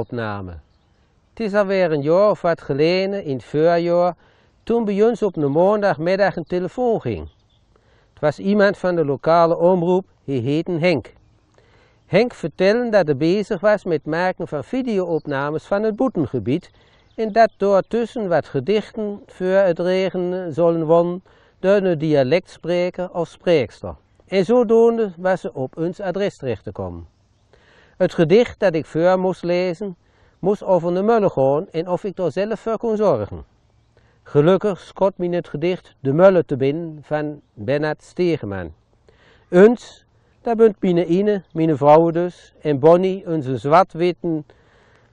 videoopname. Het is alweer een jaar of wat geleden, in het voorjaar, toen bij ons op een maandagmiddag een telefoon ging. Het was iemand van de lokale omroep, hij heette Henk. Henk vertelde dat hij bezig was met het maken van videoopnames van het Boetengebied en dat daartussen wat gedichten voor het regenen zullen worden door een dialectspreker of spreekster. En zodoende was ze op ons adres terecht te komen. Het gedicht dat ik voor moest lezen, moest over de mullen gaan en of ik er zelf voor kon zorgen. Gelukkig schot me het gedicht De Mullen te binnen van Bernard Stegeman. Uns, daar bent Ine, mijn vrouw dus, en Bonnie, onze zwart-witte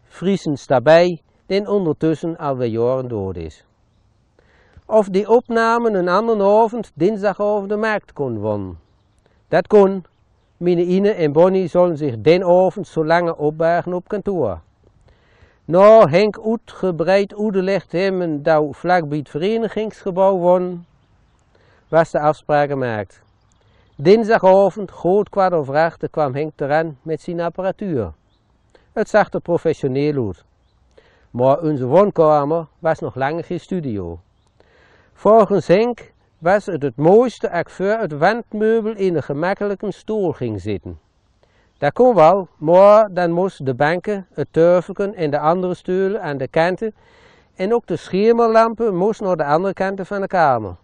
Friesens daarbij, die ondertussen alweer jaren dood is. Of die opname een andere avond, dinsdag over de markt kon worden. Dat kon. Mijn Ine en Bonnie zullen zich den avond zo lange opbergen op kantoor. Nou Henk uitgebreid uitgelegd hebben dat vlakbij het verenigingsgebouw wonen, was de afspraak gemaakt. Dinsdagavond, goed 7:15, kwam Henk eraan met zijn apparatuur. Het zag er professioneel uit. Maar onze woonkamer was nog lang geen studio. Volgens Henk was het mooiste als voor het wandmeubel in een gemakkelijke stoel ging zitten. Dat kon wel, maar dan moesten de banken, het turfken en de andere stoelen aan de kanten en ook de schemerlampen moesten naar de andere kanten van de kamer.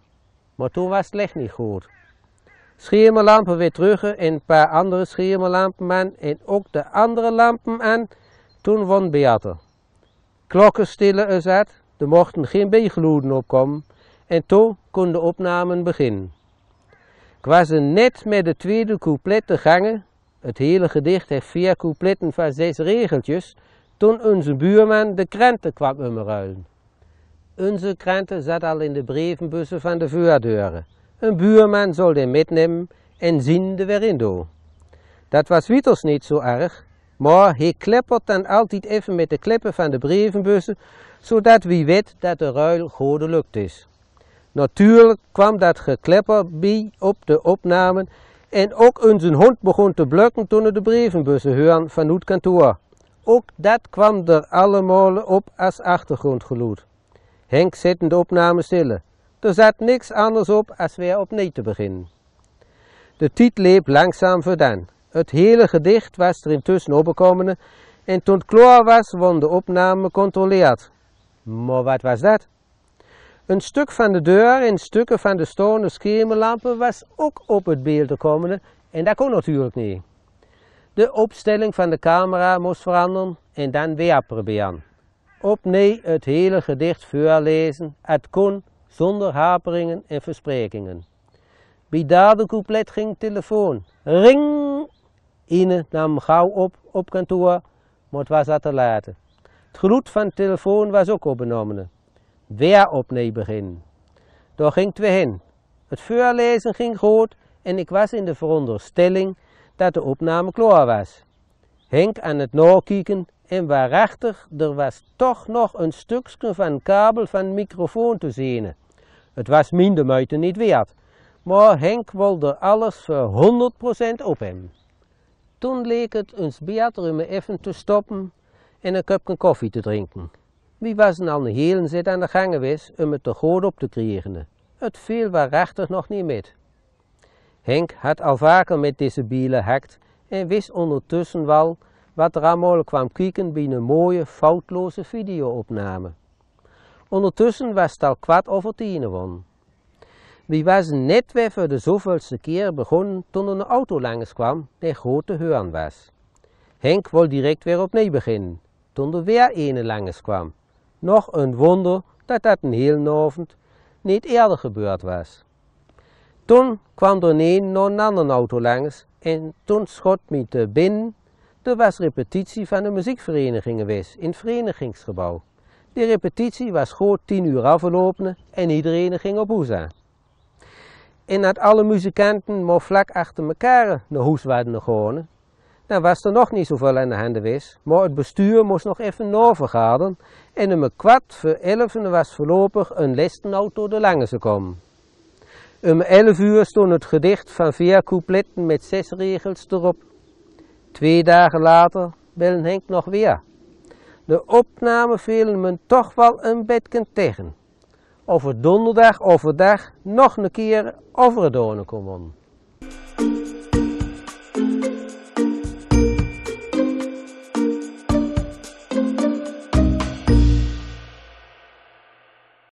Maar toen was het licht niet goed. Schemerlampen weer terug en een paar andere schemerlampen aan en ook de andere lampen aan, toen won beter. Klokken stillen er zat, er mochten geen bijgeluiden opkomen en toen kon de opnamen beginnen. Ik was er net met de tweede couplet te gangen. Het hele gedicht heeft 4 coupletten van 6 regeltjes, toen onze buurman de kranten kwam omruilen. Onze kranten zat al in de brievenbussen van de voordeuren. Een buurman zou die metnemen en zien de weer in doen. Dat was wieters niet zo erg, maar hij kleppert dan altijd even met de kleppen van de brievenbussen, zodat wie weet dat de ruil goed gelukt is. Natuurlijk kwam dat geklepper bij op de opnamen en ook onze hond begon te blukken toen hij de brievenbussen hoorde van het kantoor. Ook dat kwam er allemaal op als achtergrondgeluid. Henk zette de opname stil. Er zat niks anders op als weer opnieuw te beginnen. De tijd liep langzaam voordan. Het hele gedicht was er intussen opgekomen en toen het klaar was, werd de opname gecontroleerd. Maar wat was dat? Een stuk van de deur en stukken van de stone schemerlampen was ook op het beeld gekomen en dat kon natuurlijk niet. De opstelling van de camera moest veranderen en dan weer proberen. Opnieuw het hele gedicht voorlezen, het kon zonder haperingen en versprekingen. Bij derde couplet ging de telefoon. Ring! Ine nam gauw op kantoor, maar het was al te laat. Het geluid van de telefoon was ook opgenomen. Weer opnieuw beginnen. Daar ging het weer heen. Het voorlezen ging goed en ik was in de veronderstelling dat de opname klaar was. Henk aan het nakijken en waarachtig, er was toch nog een stukje van kabel van de microfoon te zien. Het was minder moeite niet waard, maar Henk wilde alles voor 100% op hem. Toen leek het ons beter om even te stoppen en een kopje koffie te drinken. Wie was al een hele zit aan de gang geweest om het er goed op te krijgen. Het viel waarachtig nog niet met. Henk had al vaker met deze bielen hakt en wist ondertussen wel wat er allemaal kwam kijken bij een mooie, foutloze videoopname. Ondertussen was het al 7:15 geworden. Wie was net weer voor de zoveelste keer begonnen toen er een auto langs kwam die goed te horen was. Henk wilde direct weer opnieuw beginnen, toen er weer een langs kwam. Nog een wonder dat dat een hele avond niet eerder gebeurd was. Toen kwam er een naar een andere auto langs en toen schot me te binnen. Er was repetitie van de muziekvereniging geweest in het verenigingsgebouw. Die repetitie was goed 10 uur afgelopen en iedereen ging op huis aan. En dat alle muzikanten maar vlak achter elkaar naar huis waren gegaan, dan was er nog niet zoveel aan de hand geweest, maar het bestuur moest nog even navergaderen en om 11:15 was voorlopig een lestenauto de lange gekomen. Om 11 uur stond het gedicht van 4 coupletten met 6 regels erop. 2 dagen later belde Henk nog weer. De opname vielen me toch wel een beetje tegen. Of het donderdag overdag nog een keer overdoen kon worden.